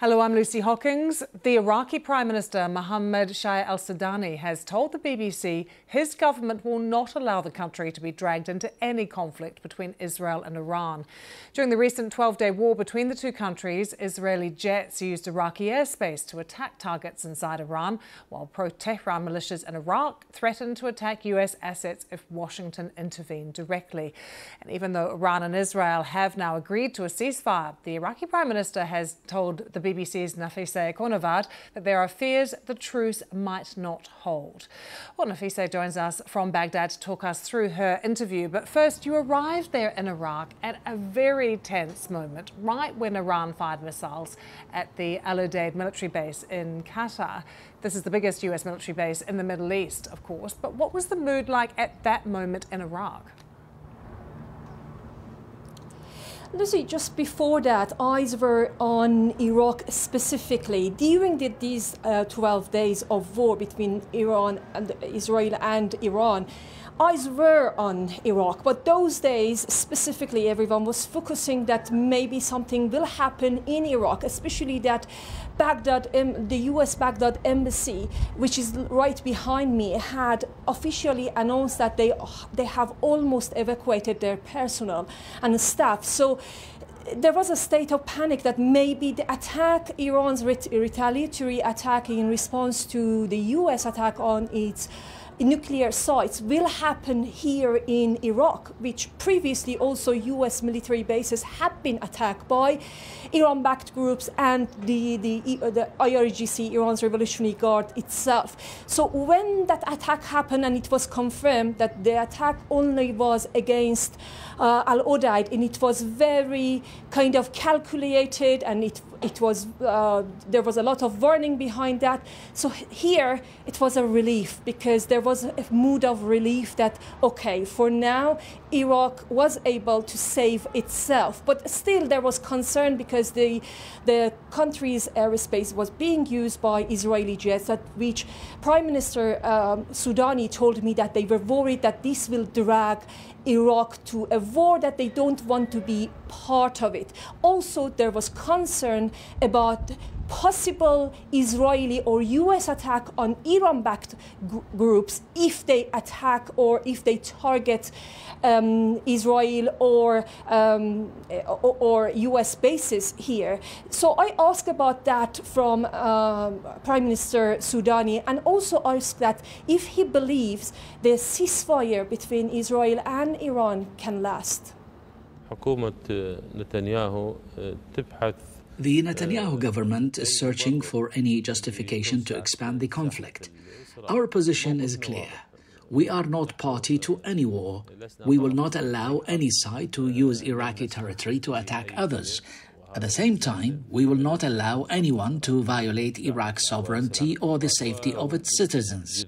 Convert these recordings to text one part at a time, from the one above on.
Hello, I'm Lucy Hawkins. The Iraqi Prime Minister Muhammad Shayya al-Sudani has told the BBC his government will not allow the country to be dragged into any conflict between Israel and Iran. During the recent 12-day war between the two countries, Israeli jets used Iraqi airspace to attack targets inside Iran, while pro-Tehran militias in Iraq threatened to attack US assets if Washington intervened directly. And even though Iran and Israel have now agreed to a ceasefire, the Iraqi Prime Minister has told the BBC's Nafisa that there are fears the truce might not hold. Well, Nafisa joins us from Baghdad to talk us through her interview. But first, you arrived there in Iraq at a very tense moment, right when Iran fired missiles at the al-Udeid military base in Qatar. This is the biggest US military base in the Middle East, of course. But what was the mood like at that moment in Iraq? Lucy, just before that, eyes were on Iraq specifically. During these 12 days of war between Israel and Iran, eyes were on Iraq. But those days, specifically, everyone was focusing that maybe something will happen in Iraq, especially that Baghdad, the US Baghdad embassy, which is right behind me, had officially announced that they have almost evacuated their personnel and staff. So there was a state of panic that maybe the attack, Iran's retaliatory attack in response to the US attack on its nuclear sites, will happen here in Iraq, which previously also US military bases have been attacked by Iran-backed groups and the IRGC, Iran's Revolutionary Guard itself. So when that attack happened and it was confirmed that the attack only was against al-Udeid, and it was very kind of calculated, and it was there was a lot of warning behind that. So here it was a relief, because there was a mood of relief that, okay, for now Iraq was able to save itself. But still there was concern, because the country's airspace was being used by Israeli jets, at which Prime Minister Sudani told me that they were worried that this will drag Iraq to a war that they don't want to be part of it. Also, there was concern about possible Israeli or US attack on Iran-backed groups if they attack or if they target Israel or US bases here. So I asked about that from Prime Minister Sudani, and also asked that if he believes the ceasefire between Israel and Iran can last. The Netanyahu government is searching for any justification to expand the conflict. Our position is clear. We are not party to any war. We will not allow any side to use Iraqi territory to attack others. At the same time, we will not allow anyone to violate Iraq's sovereignty or the safety of its citizens.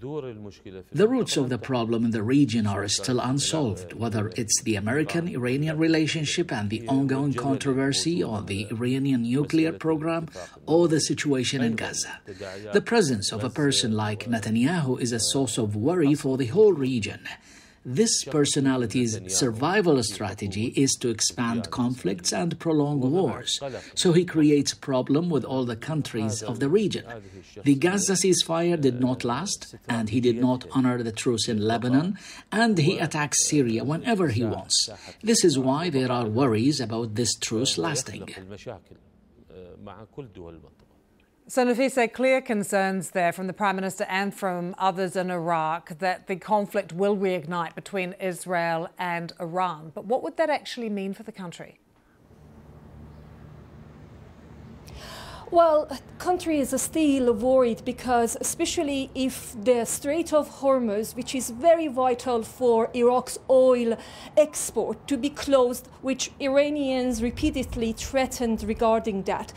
The roots of the problem in the region are still unsolved, whether it's the American-Iranian relationship and the ongoing controversy on the Iranian nuclear program, or the situation in Gaza. The presence of a person like Netanyahu is a source of worry for the whole region. This personality's survival strategy is to expand conflicts and prolong wars, so he creates a problem with all the countries of the region. The Gaza ceasefire did not last, and he did not honor the truce in Lebanon, and he attacks Syria whenever he wants. This is why there are worries about this truce lasting. So, Nafisa, clear concerns there from the Prime Minister and from others in Iraq that the conflict will reignite between Israel and Iran. But what would that actually mean for the country? Well, the country is still worried, because especially if the Strait of Hormuz, which is very vital for Iraq's oil export, to be closed, which Iranians repeatedly threatened regarding that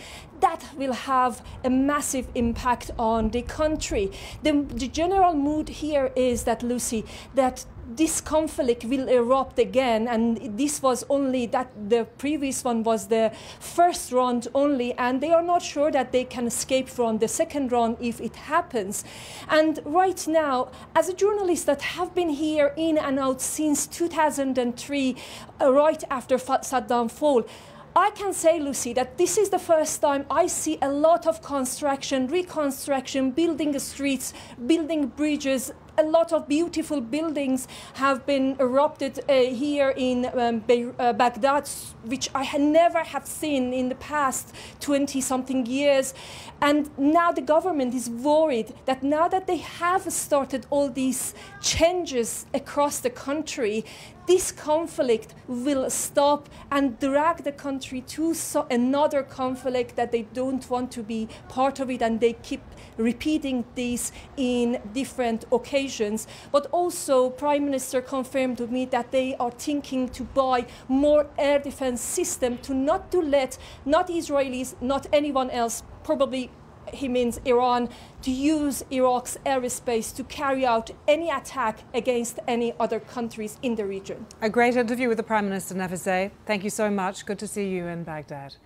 will have a massive impact on the country. The general mood here is that, Lucy, that this conflict will erupt again, and this was only that the previous one was the first round only, and they are not sure that they can escape from the second round if it happens. And right now, as a journalist that have been here in and out since 2003, right after Saddam fall, I can say, Lucy, that this is the first time I see a lot of construction, reconstruction, building streets, building bridges. A lot of beautiful buildings have been erupted here in Baghdad, which I had never have seen in the past 20-something years. And now the government is worried that now that they have started all these changes across the country, this conflict will stop and drag the country to another conflict that they don't want to be part of it, and they keep repeating this in different occasions. But also, Prime Minister confirmed to me that they are thinking to buy more air defense system not let Israelis, not anyone else, probably he means Iran, to use Iraq's airspace to carry out any attack against any other countries in the region. A great interview with the Prime Minister, Nafiseh. Thank you so much. Good to see you in Baghdad.